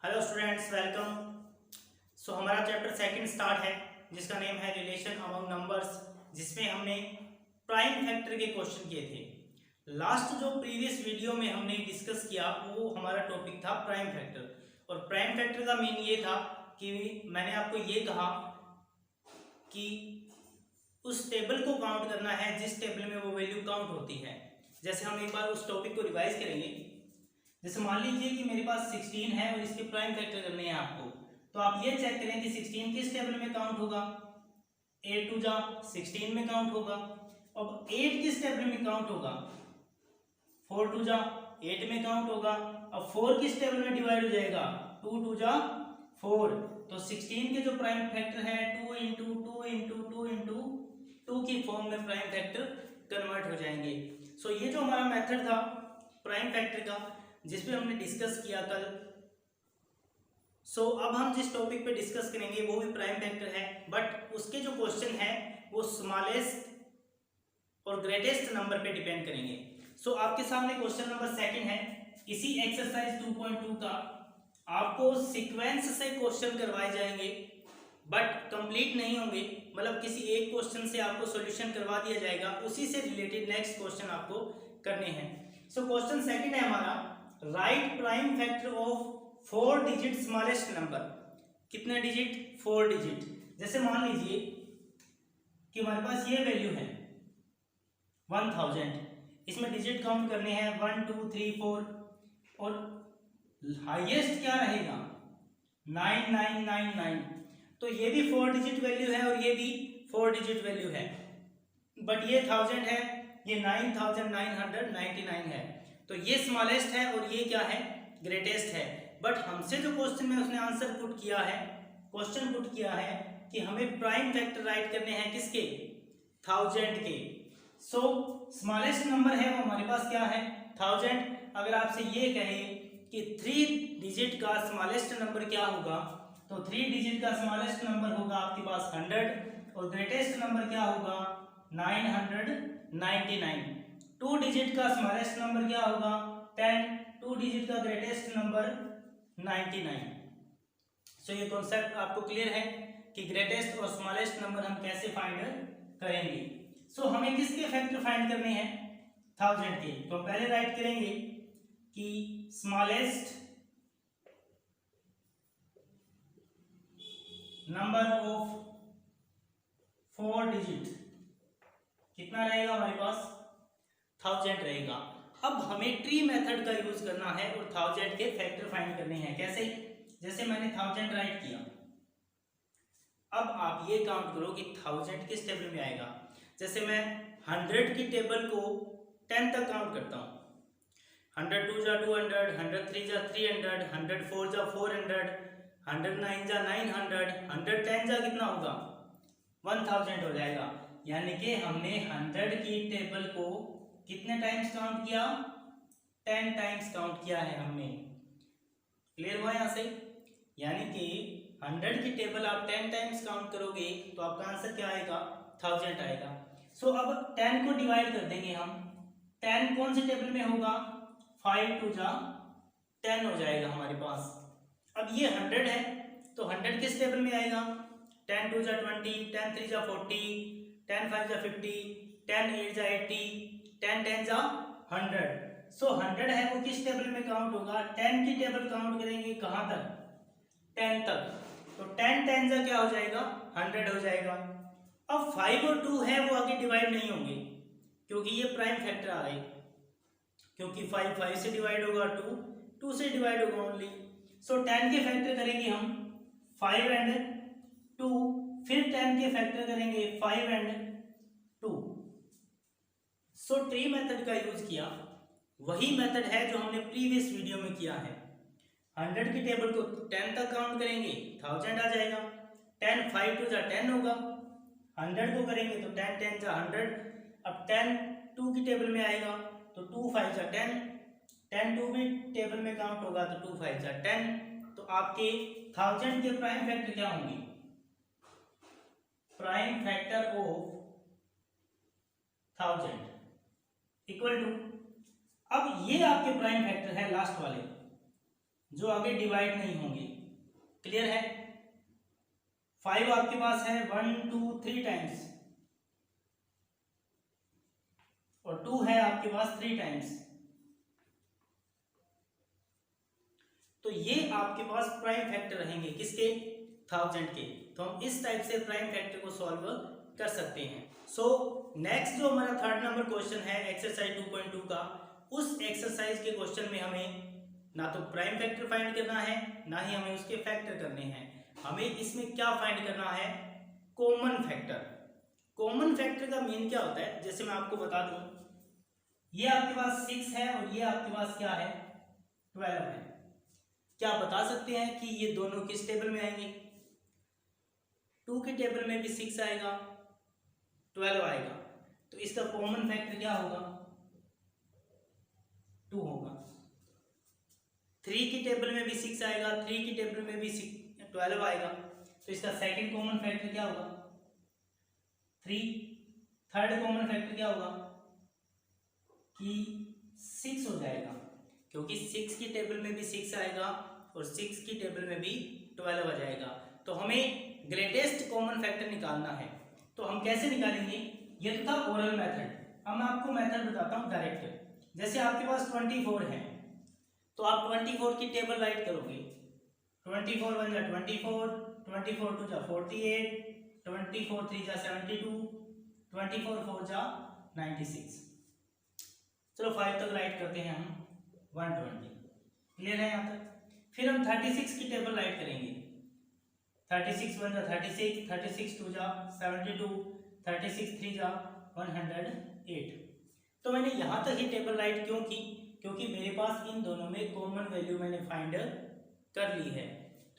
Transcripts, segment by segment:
Hello students, welcome. हमारा chapter second start है जिसका नेम है रिलेशन अमंग नंबर्स, जिसमें हमने प्राइम फैक्टर के क्वेश्चन किए थे। लास्ट जो प्रीवियस वीडियो में हमने डिस्कस किया वो हमारा टॉपिक था प्राइम फैक्टर। और प्राइम फैक्टर का मीन ये था कि मैंने आपको ये कहा कि उस टेबल को काउंट करना है जिस टेबल में वो वैल्यू काउंट होती है। जैसे हम एक बार उस टॉपिक को रिवाइज करेंगे। जैसे मान लीजिए कि मेरे पास 16 है और इसके प्राइम फैक्टर करने हैं आपको, तो आप ये चेक करें कि 16 किस टेबल में काउंट होगा। 8 टू जा 16 में काउंट होगा। अब 8 किस टेबल में काउंट होगा। 4 टू जा 8 में काउंट होगा। अब 4 किस टेबल में डिवाइड हो जाएगा। 2 टू जा 4। तो 16 के जो प्राइम फैक्टर है 2 इंटू 2 इंटू 2 इंटू 2 की फॉर्म में प्राइम फैक्टर कन्वर्ट हो जाएंगे। ये जो हमारा मेथड था प्राइम फैक्टर का, जिसपे हमने डिस्कस किया कल। अब हम जिस टॉपिक पे डिस्कस करेंगे वो भी प्राइम फैक्टर है, बट उसके जो क्वेश्चन है वो स्मॉलेस्ट और ग्रेटेस्ट नंबर पे डिपेंड करेंगे। आपके सामने क्वेश्चन नंबर सेकंड है। इसी एक्सरसाइज 2.2 का आपको सीक्वेंस से क्वेश्चन करवाए जाएंगे, बट कंप्लीट नहीं होंगे। मतलब किसी एक क्वेश्चन से आपको सॉल्यूशन करवा दिया जाएगा, उसी से रिलेटेड नेक्स्ट क्वेश्चन आपको करने हैं। क्वेश्चन सेकंड है हमारा, right prime factor of 4 digit smallest number. कितने डिजिट? 4 डिजिट। जैसे मान लीजिए कि हमारे पास ये वैल्यू है 1000। इसमें डिजिट काउंट करने हैं 1 2 3 4 और हाईएस्ट क्या रहेगा 9999। तो ये भी 4 डिजिट वैल्यू है और ये भी 4 डिजिट वैल्यू है, बट ये 1000 है, ये 9999 है। तो ये स्मॉलेस्ट है और ये क्या है ग्रेटेस्ट है। बट हमसे जो क्वेश्चन में उसने आंसर पुट किया है, क्वेश्चन पुट किया है कि हमें प्राइम फैक्टर राइट करने हैं किसके, 1000 के। स्मॉलेस्ट नंबर है वो हमारे पास क्या है 1000। अगर आपसे ये कहे कि 3 डिजिट का स्मॉलेस्ट नंबर क्या होगा, तो 3 डिजिट का स्मॉलेस्ट नंबर होगा आपके पास 100 और ग्रेटेस्ट नंबर क्या होगा 999। 2 डिजिट का स्मॉलेस्ट नंबर क्या होगा 10, 2 डिजिट का ग्रेटेस्ट नंबर 99। ये कॉन्सेप्ट आपको क्लियर है कि ग्रेटेस्ट और स्मॉलेस्ट नंबर हम कैसे फाइंड करेंगे। हमें किसके फैक्टर फाइंड करने हैं 1000 के। तो पहले राइट करेंगे कि स्मॉलेस्ट नंबर ऑफ 4 डिजिट कितना रहेगा हमारे पास 1000 रहेगा। अब हमें ट्री मेथड का यूज करना है और 1000 के फैक्टर फाइंड करने हैं। कैसे? जैसे मैंने 1000 राइट किया, अब आप ये काउंट करो कि 1000 किस टेबल में आएगा। जैसे मैं 100 की टेबल को 10 तक काउंट करता हूँ। 100 2 जा 200, 100 3 जा 300, 100 4 जा 400, 100 9 जा 900, 100 10 जा कितना होगा 1000 हो जाएगा। यानी कि हमने 100 की टेबल को कितने टाइम्स काउंट किया 10 टाइम्स काउंट किया है हमने। क्लियर हुआ यहाँ से? यानी कि 100 की टेबल आप 10 टाइम्स काउंट करोगे तो आपका आंसर क्या आएगा 1000 आएगा। अब 10 को डिवाइड कर देंगे हम। 10 कौन से टेबल में होगा 5 टू जा 10 हो जाएगा हमारे पास। अब ये 100 है तो 100 किस टेबल में आएगा 10 टू जा 20, 10 3 जा 40, 10 5 जा 50, 10 8 जा 80, 10 10 जा 100। 100 है वो किस टेबल में काउंट होगा 10 की टेबल काउंट करेंगे कहां तक 10 तक। तो 10 10 जा क्या हो जाएगा 100 हो जाएगा। अब 5 और 2 है वो आगे डिवाइड नहीं होंगे क्योंकि ये प्राइम फैक्टर आ गए, क्योंकि 5 5 से डिवाइड होगा, 2 2 से डिवाइड होगा ओनली। 10 के फैक्टर करेंगे हम 5 एंड 2, फिर 10 के फैक्टर करेंगे 5 एंड 2। ट्री मेथड का यूज किया, वही मेथड है जो हमने प्रीवियस वीडियो में किया है। 100 की टेबल को 10 तक काउंट करेंगे 1000 आ जाएगा। 10 5 टू जा 10 होगा, 100 को करेंगे तो 10 10 जा 100। अब 10 2 की टेबल में आएगा तो 2 5 जा 10, 10 2 भी टेबल में काउंट होगा तो 2 5 जा 10। तो आपके 1000 के प्राइम फैक्टर क्या होंगे prime factor of 1000 equal to, अब ये आपके प्राइम फैक्टर है लास्ट वाले जो आगे डिवाइड नहीं होंगे। क्लियर है? 5 आपके पास है 1 2 3 टाइम्स और 2 है आपके पास 3 टाइम्स। तो ये आपके पास प्राइम फैक्टर रहेंगे किसके? 1000 के। तो हम इस टाइप से प्राइम फैक्टर को सॉल्व कर सकते हैं। सो नेक्स्ट जो हमारा थर्ड नंबर क्वेश्चन है एक्सरसाइज 2.2 का, उस एक्सरसाइज के क्वेश्चन में हमें ना तो प्राइम फैक्टर फाइंड करना है ना ही हमें उसके फैक्टर करने हैं। हमें इसमें क्या फाइंड करना है? Common factor. कॉमन फैक्टर का मीन क्या होता है, जैसे मैं आपको बता दूं, ये आपके पास 6 है और ये आपके पास क्या है? 12 है। क्या आप बता सकते हैं कि ये दोनों किस टेबल में आएंगे? 2 की टेबल में भी 6 आएगा, 12 आएगा, तो इसका कॉमन फैक्टर क्या होगा? 2 होगा। 3 की टेबल में भी 6 आएगा, 3 की टेबल में भी 12 आएगा, तो इसका सेकंड कॉमन फैक्टर क्या होगा? 3। थर्ड कॉमन फैक्टर क्या होगा? कि 6 हो जाएगा, क्योंकि 6 की टेबल में भी 6 आएगा और 6 की टेबल में भी 12 आ जाएगा। तो हमें ग्रेटेस्ट कॉमन फैक्टर निकालना है। तो हम कैसे निकालेंगे? ये तो था ओरल मेथड। अब मैं आपको मेथड बताता हूँ डायरेक्ट। जैसे आपके पास 24 है तो आप 24 की टेबल राइट करोगे। 24 1 जा 24, 24 2 जा 48, 24 3 जा 72, 24 4 जा 96। चलो 5 तक राइट करते हैं हम 120। क्लियर है यहाँ तक? फिर हम 36 की टेबल राइट करेंगे। 36 1 जा 36, 36 2 जा 72, 36 3 जा 108। तो मैंने यहाँ तक ही टेबल राइट क्यों की? क्योंकि मेरे पास इन दोनों में कॉमन वैल्यू मैंने फाइंड कर ली है।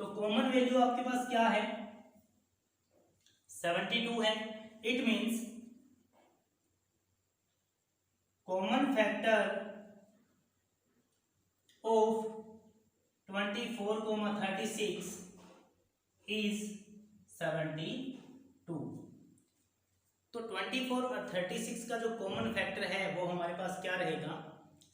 तो कॉमन वैल्यू आपके पास क्या है? 72 है। It means common factor of 24, 36 is 72। तो 24 और 36 का जो कॉमन फैक्टर है वो हमारे पास क्या रहेगा?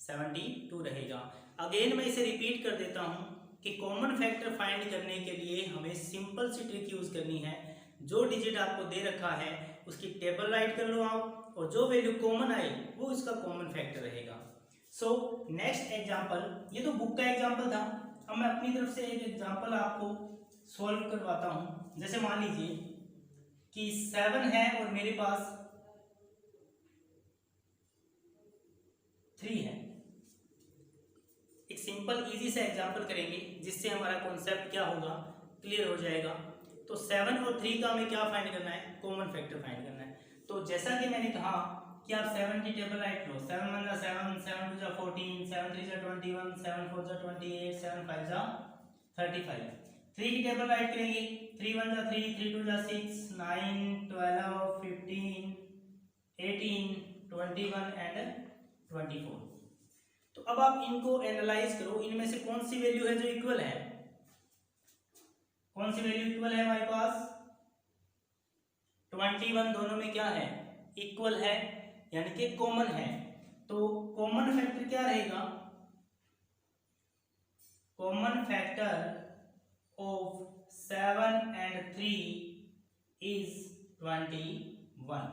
72 रहेगा। अगेन मैं इसे रिपीट कर देता हूं कि कॉमन फैक्टर फाइंड करने के लिए हमें सिंपल सी ट्रिक यूज करनी है। जो डिजिट आपको दे रखा है उसकी टेबल राइट कर लो आप, और जो वैल्यू कॉमन आए वो इसका कॉमन फैक्टर रहेगा। सो नेक्स्ट एग्जांपल, ये तो बुक का एग्जांपल था। अब मैं अपनी तरफ से एक एग्जांपल आपको सॉल्व करवाता हूं। जैसे मान लीजिए कि 7 है और मेरे पास 3 है। एक सिंपल इजी सा एग्जांपल करेंगे जिससे हमारा कॉन्सेप्ट क्या होगा, क्लियर हो जाएगा। तो 7 और 3 का हमें क्या फाइंड करना है? कॉमन फैक्टर फाइंड करना है। तो जैसा कि मैंने कहा कि आप 7 की टेबल राइट लो। 7 1 जा 7, 7 2 जा 14, 7 3 जा 21, 7 4 जा 28, 7 5 जा 35। 3 की टेबल राइट करेंगे। 3 1 जा 3, 3 2 जा 6, 9 12 15 18 21 एंड 24। तो अब आप इनको एनालाइज करो, इनमें से कौन सी वैल्यू है जो इक्वल है? कौन सी वैल्यू इक्वल है हमारे पास? 21 दोनों में क्या है? इक्वल है, यानी कि कॉमन है। तो कॉमन फैक्टर क्या रहेगा? Common factor of 7 and 3 is 21।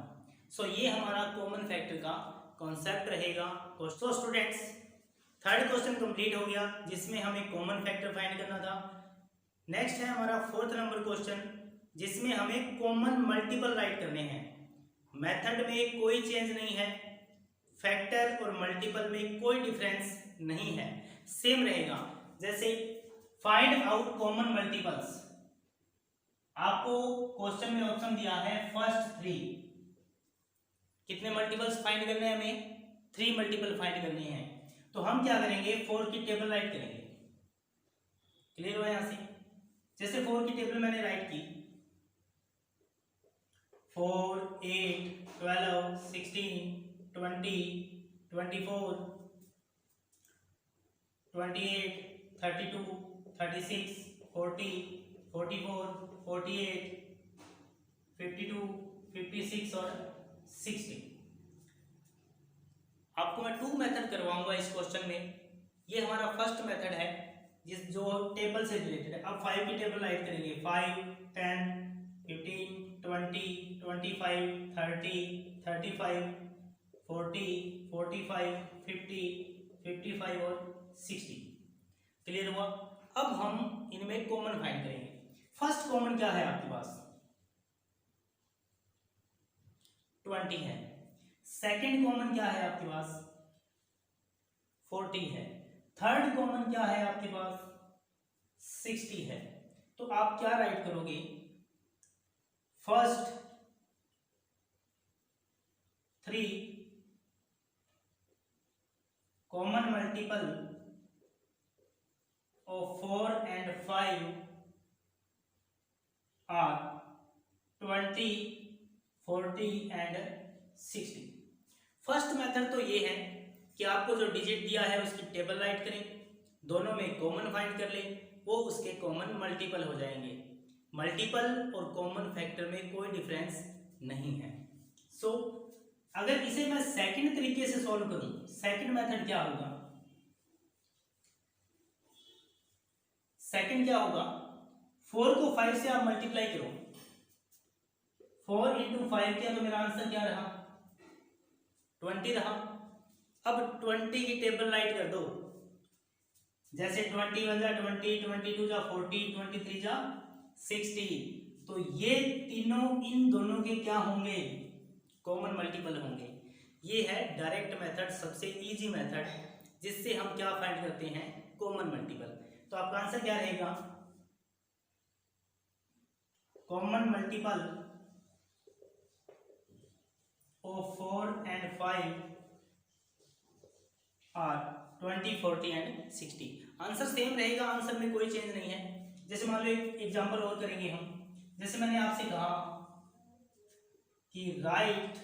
सो ये हमारा कॉमन फैक्टर का कॉन्सेप्ट रहेगा। तो स्टूडेंट्स, थर्ड क्वेश्चन कंप्लीट हो गया जिसमें हमें कॉमन फैक्टर फाइंड करना था। नेक्स्ट है हमारा फोर्थ नंबर क्वेश्चन जिसमें हमें कॉमन मल्टीपल राइट करने हैं। मेथड में कोई चेंज नहीं है, फैक्टर और मल्टीपल में कोई डिफरेंस नहीं है, सेम रहेगा। जैसे फाइंड आउट कॉमन मल्टीपल्स, आपको क्वेश्चन में ऑप्शन दिया है फर्स्ट 3। कितने मल्टीपल्स फाइंड करने हैं हमें? 3 मल्टीपल फाइंड करने हैं। तो हम क्या करेंगे? 4 की टेबल राइट करेंगे। क्लियर हुआ यहां से? जैसे 4 की टेबल मैंने राइट की, 4 8 12 16 20 24 28 32 36 40 44 48 52 56 और 60। आपको मैं 2 मेथड करवाऊंगा इस क्वेश्चन में। ये हमारा फर्स्ट मेथड है जिस जो टेबल से रिलेटेड है। अब 5 की टेबल राइट करेंगे, 5, 10, 15, 20, 25, 30, 35, 40, 45, 50, 55 और 60। क्लियर हुआ। अब हम इनमें कॉमन फाइंड करेंगे। फर्स्ट कॉमन क्या है आपके पास, 20 है। सेकंड कॉमन क्या है आपके पास, 40 है। थर्ड कॉमन क्या है आपके पास, 60 है। तो आप क्या राइट करोगे, first 3 common multiple of 4 and 5 are 20, 40 and 60। First method तो ये है कि आपको जो डिजिट दिया है उसकी टेबल राइट करें, दोनों में कॉमन फाइंड कर लें, वो उसके कॉमन मल्टीपल हो जाएंगे। मल्टीपल और कॉमन फैक्टर में कोई डिफरेंस नहीं है। सो अगर इसे मैं सेकंड तरीके से सॉल्व करूं, सेकंड मेथड क्या होगा, सेकंड क्या होगा, 4 को 5 से आप मल्टीप्लाई करो, 4 × 5 किया तो मेरा आंसर क्या रहा, 20 रहा। अब 20 की टेबल राइट कर दो, जैसे 21 जा 20, 22 जा 40, 23 जा 60। तो ये तीनों इन दोनों के क्या होंगे, कॉमन मल्टीपल होंगे। ये है डायरेक्ट मेथड, सबसे इजी मेथड, जिससे हम क्या फाइंड करते हैं, कॉमन मल्टीपल। तो आपका आंसर क्या रहेगा, common multiple of 4 and 5 are 20, 40 and 60। Answer same रहेगा, आंसर में कोई चेंज नहीं है। जैसे मान लो एक एग्जांपल और करेंगे हम, जैसे मैंने आपसे कहा कि right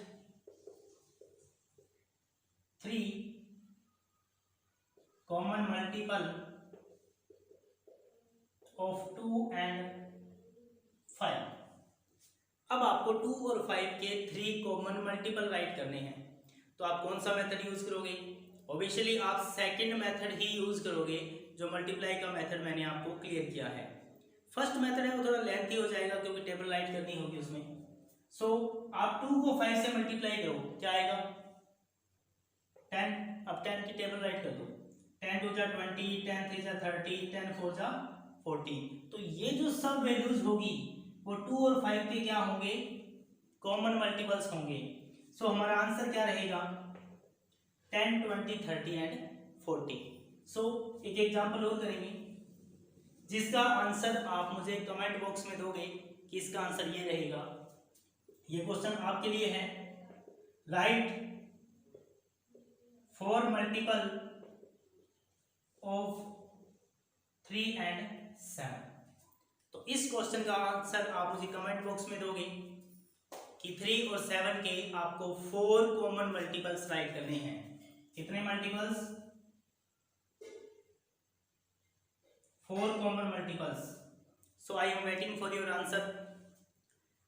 3 common multiple of 2 and 5। अब आपको 2 और 5 के 3 कॉमन मल्टीपल राइट करने हैं, तो आप कौन सा मेथड यूज करोगे, ऑब्वियसली आप सेकंड मेथड ही यूज करोगे, जो मल्टीप्लाई का मेथड मैंने आपको क्लियर किया है। फर्स्ट मेथड है वो थोड़ा लेंथी हो जाएगा क्योंकि टेबल राइट करनी होगी उसमें। सो आप 2 को 5 से मल्टीप्लाई करो, क्या आएगा, 10। अब 10 की टेबल राइट कर दो, 10 2 जा 20, 10 3 जा 30, 10 4 जा 40। तो ये जो सब वैल्यूज होगी वो 2 और 5 के क्या होंगे, कॉमन मल्टीपल्स होंगे। सो हमारा आंसर क्या रहेगा, 10, 20, 30 एंड 40। सो एक एग्जांपल और करेंगे, जिसका आंसर आप मुझे कमेंट बॉक्स में दोगे कि इसका आंसर ये रहेगा। ये क्वेश्चन आपके लिए है, राइट 4 मल्टीपल ऑफ 3 and 7। तो इस क्वेश्चन का आंसर आप मुझे कमेंट बॉक्स में दोगे कि 3 और 7 के आपको 4 कॉमन मल्टीपल्स राइट करने हैं। कितने multiples, 4 common multiples. So I am waiting for your answer.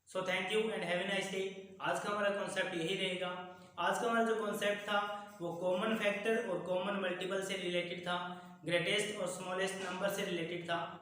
So thank you and have a nice day. आज का हमारा कॉन्सेप्ट यही रहेगा। आज का हमारा जो कॉन्सेप्ट था वो कॉमन फैक्टर और कॉमन मल्टीपल से रिलेटेड था, ग्रेटेस्ट और स्मॉलेस्ट नंबर से रिलेटेड था।